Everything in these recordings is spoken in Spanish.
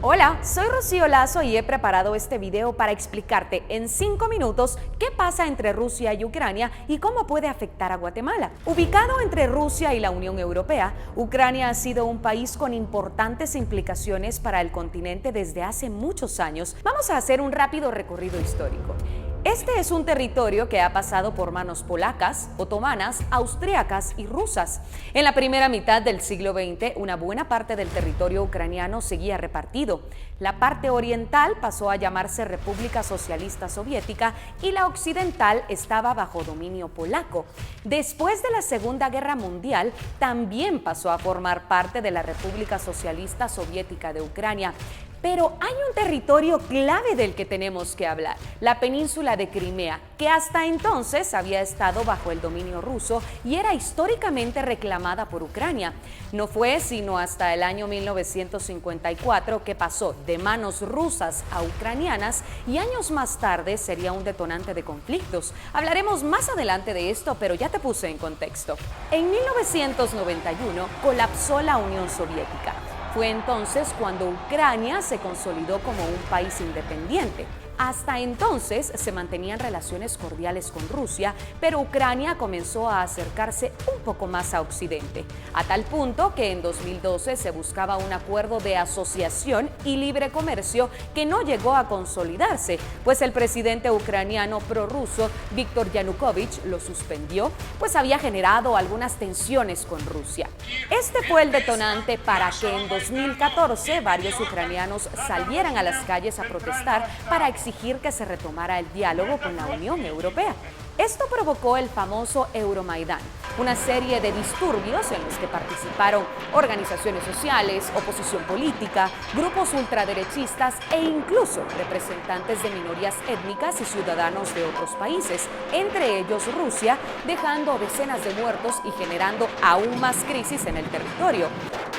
Hola, soy Rocío Lazo y he preparado este video para explicarte en 5 minutos qué pasa entre Rusia y Ucrania y cómo puede afectar a Guatemala. Ubicado entre Rusia y la Unión Europea, Ucrania ha sido un país con importantes implicaciones para el continente desde hace muchos años. Vamos a hacer un rápido recorrido histórico. Este es un territorio que ha pasado por manos polacas, otomanas, austríacas y rusas. En la primera mitad del siglo XX, una buena parte del territorio ucraniano seguía repartido. La parte oriental pasó a llamarse República Socialista Soviética y la occidental estaba bajo dominio polaco. Después de la Segunda Guerra Mundial, también pasó a formar parte de la República Socialista Soviética de Ucrania. Pero hay un territorio clave del que tenemos que hablar, la península de Crimea, que hasta entonces había estado bajo el dominio ruso y era históricamente reclamada por Ucrania. No fue sino hasta el año 1954 que pasó de manos rusas a ucranianas y años más tarde sería un detonante de conflictos. Hablaremos más adelante de esto, pero ya te puse en contexto. En 1991 colapsó la Unión Soviética. Fue entonces cuando Ucrania se consolidó como un país independiente. Hasta entonces se mantenían relaciones cordiales con Rusia, pero Ucrania comenzó a acercarse un poco más a Occidente, a tal punto que en 2012 se buscaba un acuerdo de asociación y libre comercio que no llegó a consolidarse, pues el presidente ucraniano prorruso Víktor Yanukovych lo suspendió, pues había generado algunas tensiones con Rusia. Este fue el detonante para que en 2014 varios ucranianos salieran a las calles a protestar para exigir que se retomara el diálogo con la Unión Europea. Esto provocó el famoso Euromaidán, una serie de disturbios en los que participaron organizaciones sociales, oposición política, grupos ultraderechistas e incluso representantes de minorías étnicas y ciudadanos de otros países, entre ellos Rusia, dejando decenas de muertos y generando aún más crisis en el territorio.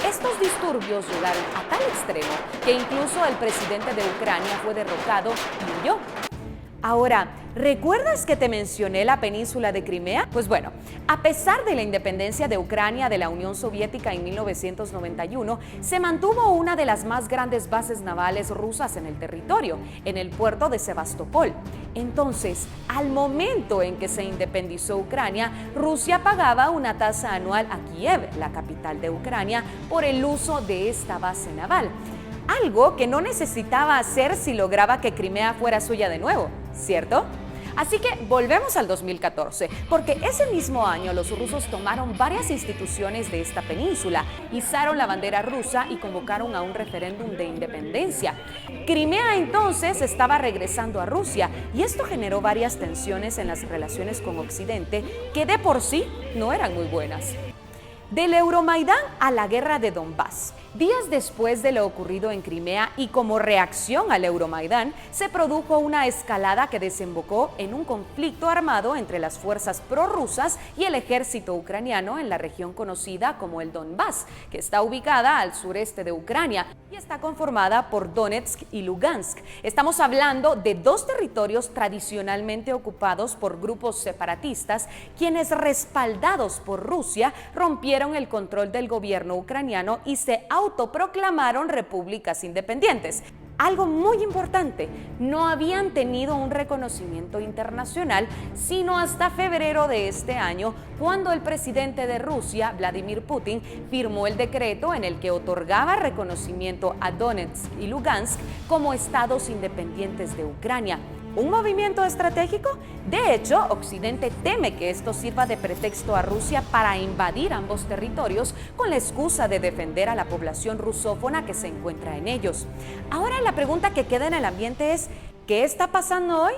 Estos disturbios llegaron a tal extremo que incluso el presidente de Ucrania fue derrocado y huyó. Ahora, ¿recuerdas que te mencioné la península de Crimea? Pues bueno, a pesar de la independencia de Ucrania de la Unión Soviética en 1991, se mantuvo una de las más grandes bases navales rusas en el territorio, en el puerto de Sebastopol. Entonces, al momento en que se independizó Ucrania, Rusia pagaba una tasa anual a Kiev, la capital de Ucrania, por el uso de esta base naval. Algo que no necesitaba hacer si lograba que Crimea fuera suya de nuevo, ¿cierto? Así que volvemos al 2014, porque ese mismo año los rusos tomaron varias instituciones de esta península, izaron la bandera rusa y convocaron a un referéndum de independencia. Crimea entonces estaba regresando a Rusia y esto generó varias tensiones en las relaciones con Occidente que de por sí no eran muy buenas. Del Euromaidán a la guerra de Donbass. Días después de lo ocurrido en Crimea y como reacción al Euromaidán, se produjo una escalada que desembocó en un conflicto armado entre las fuerzas prorrusas y el ejército ucraniano en la región conocida como el Donbass, que está ubicada al sureste de Ucrania y está conformada por Donetsk y Lugansk. Estamos hablando de dos territorios tradicionalmente ocupados por grupos separatistas, quienes respaldados por Rusia rompieron el control del gobierno ucraniano y se autoproclamaron repúblicas independientes. Algo muy importante, no habían tenido un reconocimiento internacional sino hasta febrero de este año, cuando el presidente de Rusia, Vladimir Putin, firmó el decreto en el que otorgaba reconocimiento a Donetsk y Lugansk como estados independientes de Ucrania. ¿Un movimiento estratégico? De hecho, Occidente teme que esto sirva de pretexto a Rusia para invadir ambos territorios con la excusa de defender a la población rusófona que se encuentra en ellos. Ahora la pregunta que queda en el ambiente es, ¿qué está pasando hoy?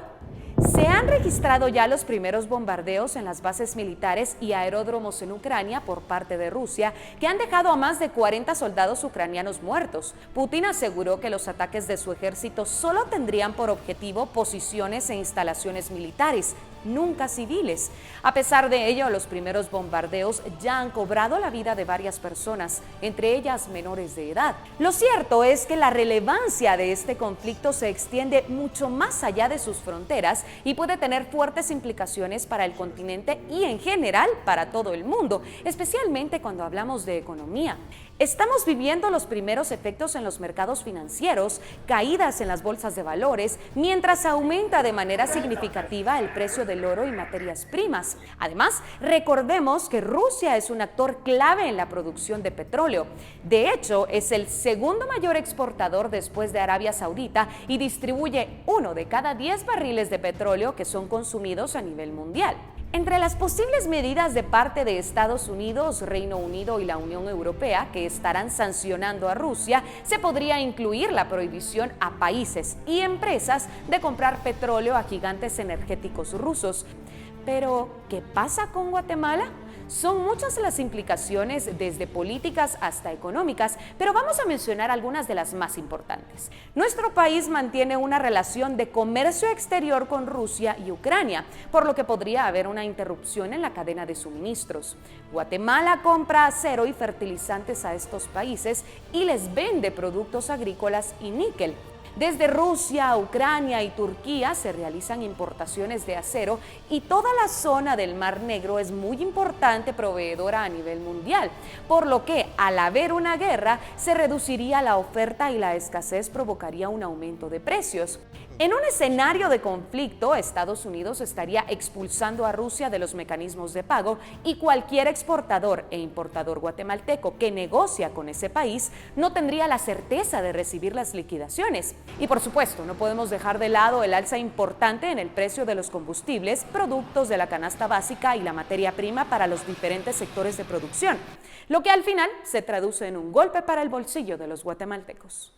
Se han registrado ya los primeros bombardeos en las bases militares y aeródromos en Ucrania por parte de Rusia, que han dejado a más de 40 soldados ucranianos muertos. Putin aseguró que los ataques de su ejército solo tendrían por objetivo posiciones e instalaciones militares. nunca civiles. A pesar de ello, los primeros bombardeos ya han cobrado la vida de varias personas, entre ellas menores de edad. Lo cierto es que la relevancia de este conflicto se extiende mucho más allá de sus fronteras y puede tener fuertes implicaciones para el continente y en general para todo el mundo, especialmente cuando hablamos de economía. Estamos viviendo los primeros efectos en los mercados financieros, caídas en las bolsas de valores, mientras aumenta de manera significativa el precio del oro y materias primas. Además, recordemos que Rusia es un actor clave en la producción de petróleo. De hecho, es el segundo mayor exportador después de Arabia Saudita y distribuye 1 de cada 10 barriles de petróleo que son consumidos a nivel mundial. Entre las posibles medidas de parte de Estados Unidos, Reino Unido y la Unión Europea que estarán sancionando a Rusia, se podría incluir la prohibición a países y empresas de comprar petróleo a gigantes energéticos rusos. Pero, ¿qué pasa con Guatemala? Son muchas las implicaciones, desde políticas hasta económicas, pero vamos a mencionar algunas de las más importantes. Nuestro país mantiene una relación de comercio exterior con Rusia y Ucrania, por lo que podría haber una interrupción en la cadena de suministros. Guatemala compra acero y fertilizantes a estos países y les vende productos agrícolas y níquel. Desde Rusia, Ucrania y Turquía se realizan importaciones de acero y toda la zona del Mar Negro es muy importante proveedora a nivel mundial, por lo que al haber una guerra se reduciría la oferta y la escasez provocaría un aumento de precios. En un escenario de conflicto, Estados Unidos estaría expulsando a Rusia de los mecanismos de pago y cualquier exportador e importador guatemalteco que negocia con ese país no tendría la certeza de recibir las liquidaciones. Y por supuesto, no podemos dejar de lado el alza importante en el precio de los combustibles, productos de la canasta básica y la materia prima para los diferentes sectores de producción, lo que al final se traduce en un golpe para el bolsillo de los guatemaltecos.